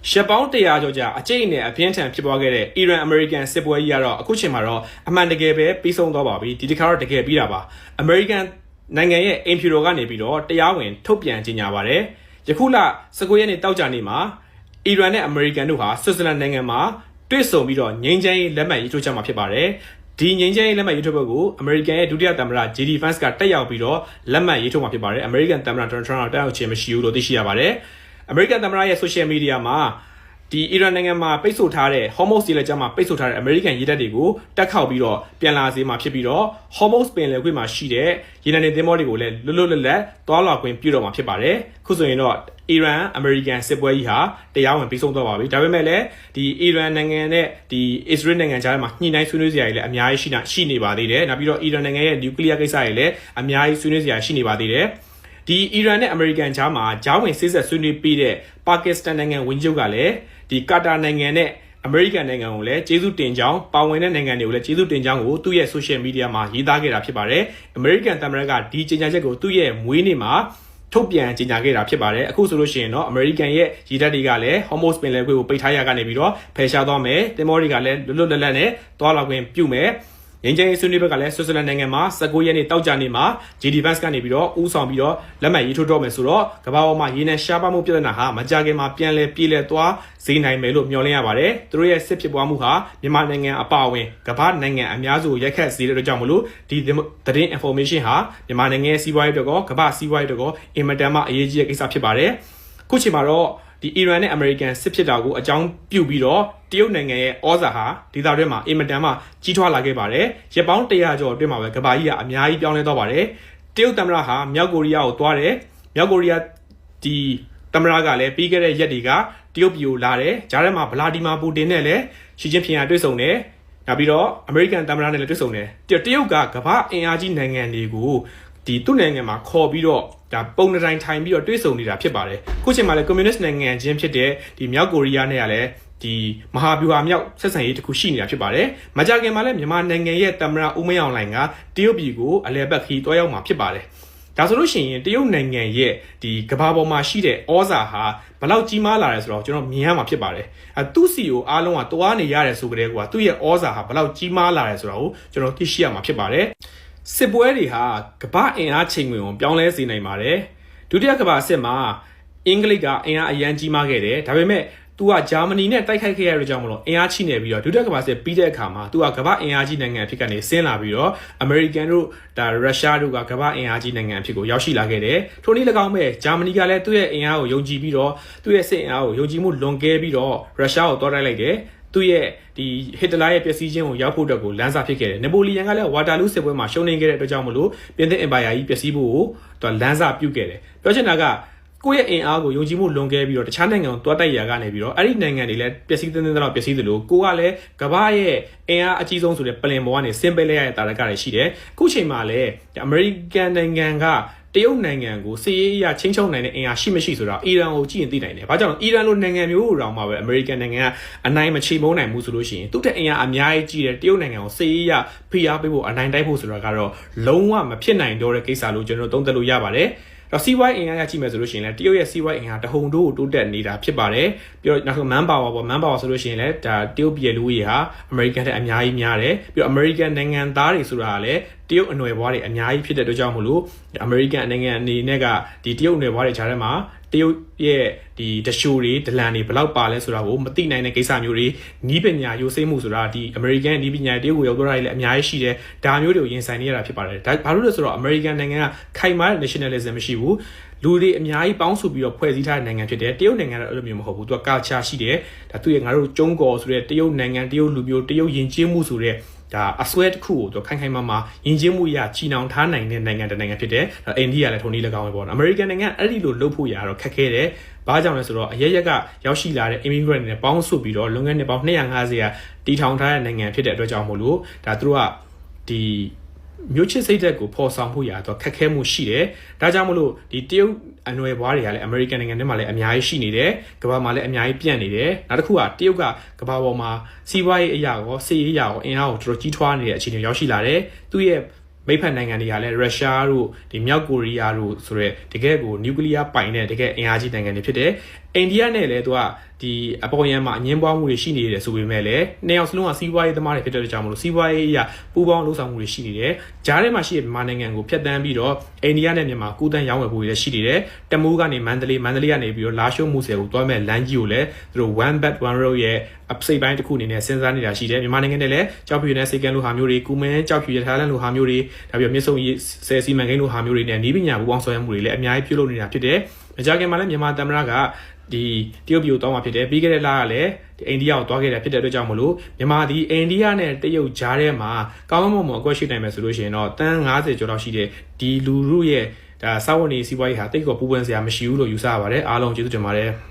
ရှက်ပေါင်း100ကျော်ကြာအကျိတ်နဲ့အပြင်းထန်ဖြစ်ပွားခဲ့တဲ့အီရန်အမေရိကန်စစ်ပွဲကြီးကတော့အခုချိန်မှာတော့အမှန်တကယ်ပဲပြီးဆုံးသွားပါပြီဒီတစ်ခါတော့တကယ်ပြီးတာပါအမေရိကန်နိုင်ငံရဲ့အင်ဖြူတော်ကနေပြီးတော့တရားဝင်ထုတ်ပြန်ကြေညာပါတယ်ယခုလ19ရက်နေ့တောက်ကြနေ့မှာအီရန်နဲ့အမေရိကန်တို့ဟာဆွစ်ဇာလန်နိုင်ငံမှာတွေ့ဆုံပြီးတော့ငြိမ်းချမ်းရေးလက်မှတ်ရေးထိုးကြမှာဖြစ်ပါတယ်ဒီငြိမ်းချမ်းရေးလက်မှတ်ရေးထိုးပွဲကိုအမေရိကန်ရဲ့ဒုတိယသမ္မတ JD Vance ကတက်ရောက်ပြီးတော့လက်မှတ်ရေးထိုးမှာဖြစ်ပါတယ်အမေရိကန်သမ္မတ Donald Trump တက်ရောက်ခြင်းမရှိဘူးလို့သိရှိရပါတယ်အမေရိကန်သမ္မတရဲ့ social media မှာဒီအီရန်နိုင်ငံမှာပိတ်ဆို့ထားတဲ့ Hormuz ရေလက်ကြားမှာပိတ်ဆို့ထားတဲ့အမေရိကန်ရေတပ်တွေကိုတက်ခောက်ပြီးတော့ပြန်လာစေမှာဖြစ်ပြီးတော့ Hormuz ပင်လယ်ကွေ့မှာရှိတဲ့ရေနံတင်သင်္ဘောတွေကိုလည်းလွတ်လပ်သွားလာခွင့်ပြုတော့မှာဖြစ်ပါတယ်ခုဆိုရင်တော့အီရန်အမေရိကန်စစ်ပွဲကြီးဟာတရားဝင်ပြီးဆုံးသွားပါပြီဒါပေမဲ့လည်းဒီအီရန်နိုင်ငံနဲ့ဒီအစ္စရေးနိုင်ငံကြားမှာညှိနှိုင်းဆွေးနွေးစရာတွေလည်းအများကြီးရှိနေပါသေးတယ်နောက်ပြီးတော့အီရန်နိုင်ငံရဲ့နျူကလ িয়ার ကိစ္စတွေလည်းအများကြီးဆွေးနွေးစရာရှိနေပါသေးတယ်ဒီအီရန်နဲ့အမေရိကန်ကြားမှာဂျားဝင်စစ်ဆက်ဆွေးနွေးပြီးတဲ့ပါကစ္စတန်နိုင်ငံဝန်ကြီးချုပ်ကလည်းဒီကာတာနိုင်ငံနဲ့အမေရိကန်နိုင်ငံကိုလည်းကျေးဇူးတင်ကြောင်းပါဝင်တဲ့နိုင်ငံတွေကိုလည်းကျေးဇူးတင်ကြောင်းကိုသူ့ရဲ့ social media မှာရေးသားခဲ့တာဖြစ်ပါတယ်အမေရိကန်သမ္မတကဒီကြေညာချက်ကိုသူ့ရဲ့မွေးနေ့မှာထုတ်ပြန်ကြေညာခဲ့တာဖြစ်ပါတယ်အခုဆိုလို့ရှိရင်တော့အမေရိကန်ရဲ့ရေတပ်တွေကလည်း Hormuz ပင်လယ်ကွေ့ကိုပိတ်ထားရကနေပြီးတော့ဖယ်ရှားသွားမယ်သင်္ဘောတွေကလည်းလွတ်လပ်နဲ့သွားလာခွင့်ပြုမယ်ငင်းကျင်းဆွေးနွေးဘက်ကလည်းဆွစ်ဇာလန်နိုင်ငံမှာ19ရက်နေ့တောက်ကြနေ့မှာ JD Vance ကနေပြီးတော့ဦးဆောင်ပြီးတော့လက်မှတ်ရေးထိုးတော့မယ်ဆိုတော့ကမ္ဘာပေါ်မှာရေနံရှားပါမှုပြဿနာဟာမကြခင်မှာပြန်လဲပြေးလဲသွားစေနိုင်မယ်လို့မျှော်လင့်ရပါတယ်သူတို့ရဲ့စစ်ဖြစ်ပွားမှုဟာမြန်မာနိုင်ငံအပါအဝင်ကမ္ဘာနိုင်ငံအများစုရိုက်ခတ်စေတဲ့အတွက်ကြောင့်မလို့ဒီသတင်း information ဟာမြန်မာနိုင်ငံရဲ့စီးပွားရေးတွေကကမ္ဘာစီးပွားရေးတွေကအင်မတန်မှအရေးကြီးတဲ့ကိစ္စဖြစ်ပါတယ်ခုချိန်မှာတော့ဒီအီရန်နဲ့အမေရိကန်စစ်ဖြစ်တာကိုအကြောင်းပြုပြီးတော့တရုတ်နိုင်ငံရဲ့ဩဇာဟာဒေသတွင်းမှာအင်မတန်မှကြီးထွားလာခဲ့ပါတယ်။ရက်ပေါင်း100ကျော်အတွင်းမှာပဲကမ္ဘာကြီးကအများကြီးပြောင်းလဲသွားပါတယ်။တရုတ်သမ္မတဟာမြောက်ကိုရီးယားကိုသွားတယ်။မြောက်ကိုရီးယားဒီသမ္မတကလည်းပြီးခဲ့တဲ့ရက်တွေကတရုတ်ပြည်ကိုလာတယ်။ဂျားထဲမှာဗလာဒီမာပူတင်နဲ့လည်းရှီကျင်းဖျင်ကတွေ့ဆုံတယ်။နောက်ပြီးတော့အမေရိကန်သမ္မတနဲ့လည်းတွေ့ဆုံတယ်။တရုတ်ကကမ္ဘာအင်အားကြီးနိုင်ငံတွေကိုဒီသူ့နိုင်ငံမှာခေါ်ပြီးတော့ဒါပုံနှတိုင်းထိုင်ပြီးတော့တွေးဆုံနေတာဖြစ်ပါတယ်ခုချိန်မှာလည်းကွန်မြူနစ်နိုင်ငံချင်းဖြစ်တဲ့ဒီမြောက်ကိုရီးယားနဲ့ကလည်းဒီမဟာဗျူဟာမြောက်ဆက်ဆံရေးတစ်ခုရှိနေတာဖြစ်ပါတယ်မကြခင်မှာလည်းမြန်မာနိုင်ငံရဲ့သမ္မတဦးမင်းအောင်လှိုင်ကတရုတ်ပြည်ကိုအလဲပတ်ခီးတွားရောက်မှာဖြစ်ပါတယ်ဒါဆိုလို့ရှိရင်တရုတ်နိုင်ငံရဲ့ဒီကမ္ဘာပေါ်မှာရှိတဲ့ဩဇာဟာဘလောက်ကြီးမားလာတယ်ဆိုတော့ကျွန်တော်မြင်ရမှာဖြစ်ပါတယ်သူ့စီကိုအားလုံးကတွားနေရတယ်ဆိုကြတဲ့ကွာသူ့ရဲ့ဩဇာဟာဘလောက်ကြီးမားလာတယ်ဆိုတာကိုကျွန်တော်သိရှိရမှာဖြစ်ပါတယ်စစ်ပွဲတွေဟာကမ္ဘာအင်အားချိန်ဝင်ကိုပြောင်းလဲစေနိုင်ပါတယ်ဒုတိယကမ္ဘာစစ်မှာအင်္ဂလိပ်ကအင်အားအရန်ကြီးမားခဲ့တယ်ဒါပေမဲ့သူကဂျာမနီနဲ့တိုက်ခိုက်ခဲ့ရတဲ့ကြောင့်မလို့အင်အားချိနေပြီးတော့ဒုတိယကမ္ဘာစစ်ပြီးတဲ့အခါမှာသူကကမ္ဘာအင်အားကြီးနိုင်ငံအဖြစ်ကနေဆင်းလာပြီးတော့အမေရိကန်တို့ဒါရုရှားတို့ကကမ္ဘာအင်အားကြီးနိုင်ငံအဖြစ်ကိုရောက်ရှိလာခဲ့တယ်ထိုနည်း၎င်းပဲဂျာမနီကလည်းသူ့ရဲ့အင်အားကိုယုံကြည်ပြီးတော့သူ့ရဲ့စစ်အင်အားကိုယုံကြည်မှုလွန်ကဲပြီးတော့ရုရှားကိုတွားတိုက်လိုက်တယ်သူ့ရဲ့ဒီဟစ်တလာရဲ့ပျက်စီးခြင်းကိုရောက်ဖို့အတွက်ကိုလမ်းစာဖြစ်ခဲ့တယ်။နပိုလီယန်ကလည်းဝါတာလူးစစ်ပွဲမှာရှုံးနိမ့်ခဲ့တဲ့အတွက်ကြောင့်မလို့ပြင်သစ်အင်ပါယာကြီးပျက်စီးဖို့ကိုသူလမ်းစာပြုတ်ခဲ့တယ်။ပြောချင်တာကကိုယ့်ရဲ့အင်အားကိုယုံကြည်မှုလွန်ကဲပြီးတော့တခြားနိုင်ငံကိုတွားတိုက်ရာကနေပြီးတော့အဲ့ဒီနိုင်ငံတွေလည်းပျက်စီးတော့ပျက်စီးသလိုကိုကလည်းကမ္ဘာရဲ့အင်အားအကြီးဆုံးဆိုတဲ့ပလင်ပေါ်ကနေဆင်းပေးလိုက်ရတဲ့တာရကတွေရှိတယ်။အခုချိန်မှာလည်းအမေရိကန်နိုင်ငံကတရုတ်နိုင်ငံကိုစစ်ရေးအရချင်းချုံနိုင်တဲ့အင်အားရှိမရှိဆိုတာအီရန်ကိုကြည့်ရင်သိနိုင်တယ်။ဘာကြောင့်လဲအီရန်လိုနိုင်ငံမျိုးတောင်မှပဲအမေရိကန်နိုင်ငံကအနိုင်မချေမုန်းနိုင်ဘူးဆိုလို့ရှိရင်သူ့တဲ့အင်အားအများကြီးကြီးတယ်တရုတ်နိုင်ငံကိုစစ်ရေးအရဖိအားပေးဖို့အနိုင်တိုက်ဖို့ဆိုတာကတော့လုံးဝမဖြစ်နိုင်တော့တဲ့ကိစ္စလို့ကျွန်တော်သုံးသပ်လို့ရပါတယ်။တော့စီးပွားရေးအင်အားရကြည့်မယ်ဆိုလို့ရှိရင်လည်းတရုတ်ရဲ့စီးပွားရေးအင်အားတဟုန်တိုးတိုးတက်နေတာဖြစ်ပါတယ်။ပြီးတော့နောက်ဆုံး manpower ပေါ့ manpower ဆိုလို့ရှိရင်လည်းဒါတရုတ်ပြည်လူကြီးဟာအမေရိကန်ထက်အများကြီးများတယ်။ပြီးတော့အမေရိကန်နိုင်ငံသားတွေဆိုတာကလည်းတရုတ်အနွယ်ဘွားတွေအများကြီးဖြစ်တဲ့အတွက်ကြောင့်မလို့အမေရိကန်နိုင်ငံအနေနဲ့ကဒီတရုတ်အနွယ်ဘွားတွေခြားထဲမှာတရုတ်ရဲ့ဒီတရှိုတွေဒလန်တွေဘယ်လောက်ပါလဲဆိုတာကိုမသိနိုင်တဲ့ကိစ္စမျိုးတွေနီးပညာရိုးစိမ့်မှုဆိုတာဒီအမေရိကန်နီးပညာတရုတ်ကိုရောက်သွားတာလည်းအများကြီးရှိတယ်ဒါမျိုးတွေကိုရင်ဆိုင်နေရတာဖြစ်ပါတယ်ဒါဘာလို့လဲဆိုတော့အမေရိကန်နိုင်ငံကခိုင်မာတဲ့ nationalism မရှိဘူးလူတွေအများကြီးပေါင်းစုပြီးတော့ဖွဲ့စည်းထားတဲ့နိုင်ငံဖြစ်တယ်တရုတ်နိုင်ငံကတော့အဲ့လိုမျိုးမဟုတ်ဘူးသူက culture ရှိတယ်ဒါသူရဲ့ငါတို့ကျုံးကော်ဆိုတဲ့တရုတ်နိုင်ငံတရုတ်လူမျိုးတရုတ်ယဉ်ကျေးမှုဆိုတဲ့ဒါအစွဲတစ်ခုကိုသူခိုင်ခိုင်မာမာယဉ်ကျေးမှုရချီနှောင်ထားနိုင်တဲ့နိုင်ငံတစ်နိုင်ငံဖြစ်တယ်။အိန္ဒိယလည်းထုံနည်း၎င်းပဲပေါ့နော်။အမေရိကန်နိုင်ငံအဲ့ဒီလိုလုပ်ဖို့ရတော့ခက်ခဲတယ်။ဘာကြောင့်လဲဆိုတော့အရရက်ကရောက်ရှိလာတဲ့ immigrant တွေနဲ့ပေါင်းစုပြီးတော့လွန်ခဲ့တဲ့ပေါင်း250ရာတီထောင်ထားတဲ့နိုင်ငံဖြစ်တဲ့အတွက်ကြောင့်မို့လို့ဒါသူတို့ကဒီမျိုးချစ်စိတ်သက်ကိုဖော်ဆောင်ဖို့ရတော့ခက်ခဲမှုရှိတယ်။ဒါကြောင့်မလို့ဒီတရုတ်အနွယ်ဘွားတွေကလည်းအမေရိကန်နိုင်ငံထဲမှာလည်းအများကြီးရှိနေတယ်။ကမ္ဘာမှာလည်းအများကြီးပြန့်နေတယ်။နောက်တစ်ခုကတရုတ်ကကမ္ဘာပေါ်မှာစီးပွားရေးအရာရောစစ်ရေးအရာရောအင်အားကိုတော်တော်ကြီးထွားနေတဲ့အခြေအနေရောက်ရှိလာတယ်။သူ့ရဲ့မိဖက်နိုင်ငံတွေကလည်းရုရှားတို့ဒီမြောက်ကိုရီးယားတို့ဆိုရဲတကယ်ကိုနျူကလ িয়ার ပိုင်တဲ့တကယ်အင်အားကြီးနိုင်ငံတွေဖြစ်တယ်။အိန္ဒိယနဲ့လည်းသူက ဒီအပေါ်ရန်မှာအငင်းပွားမှုတွေရှိနေတယ်ဆိုပေမဲ့လည်းနှစ်ယောက်စလုံးကစီးပွားရေးသမားတွေဖြစ်တဲ့ကြောင့်မလို့စီးပွားရေးအရာပူးပေါင်းလှုပ်ဆောင်မှုတွေရှိနေတယ်ဂျားထဲမှာရှိတဲ့မြန်မာနိုင်ငံကိုဖျက်ဆီးပြီးတော့အိန္ဒိယနဲ့မြန်မာကူးတန်းရောင်းဝယ်ဖို့တွေရှိနေတယ်တမူးကနေမန္တလေးကနေပြီးတော့လာရှိုးမှုဆယ်ကိုတွားမဲ့လမ်းကြီးကိုလည်းသူတို့ one belt one road ရဲ့အစိပ်ပိုင်းတစ်ခုအနေနဲ့စဉ်းစားနေတာရှိတယ်မြန်မာနိုင်ငံနဲ့လည်းကြောက်ဖြူနဲ့စိတ်ကန်းလိုဟာမျိုးတွေကူမင်းကြောက်ဖြူရထားလန်းလိုဟာမျိုးတွေဒါပြီးတော့မြစ်ဆုံဆယ်စီမံကိန်းလိုဟာမျိုးတွေနဲ့နီးပညာပူးပေါင်းဆောင်ရွက်မှုတွေလည်းအများကြီးပြုလုပ်နေတာဖြစ်တယ်မကြခင်မှာလည်းမြန်မာသမ္မတကဒီတရုတ်ပြည်ကိုတောင်းမှာဖြစ်တယ်ပြီးခဲ့တဲ့လကလည်းဒီအိန္ဒိယကိုတွားခဲ့တာဖြစ်တဲ့အတွက်ကြောင့်မလို့မြန်မာဒီအိန္ဒိယနဲ့တရုတ်ကြားထဲမှာကောင်းမွန်အကွက်ရှိနိုင်မယ်ဆိုလို့ရှိရင်တော့တန်း90ကျော်လောက်ရှိတဲ့ဒီလူလူရဲ့ဒါစာဝန်နေစီးပွားရေးဟာတိတ်ကောပူပန်စရာမရှိဘူးလို့ယူဆရပါတယ်အားလုံးကျေးဇူးတင်ပါတယ်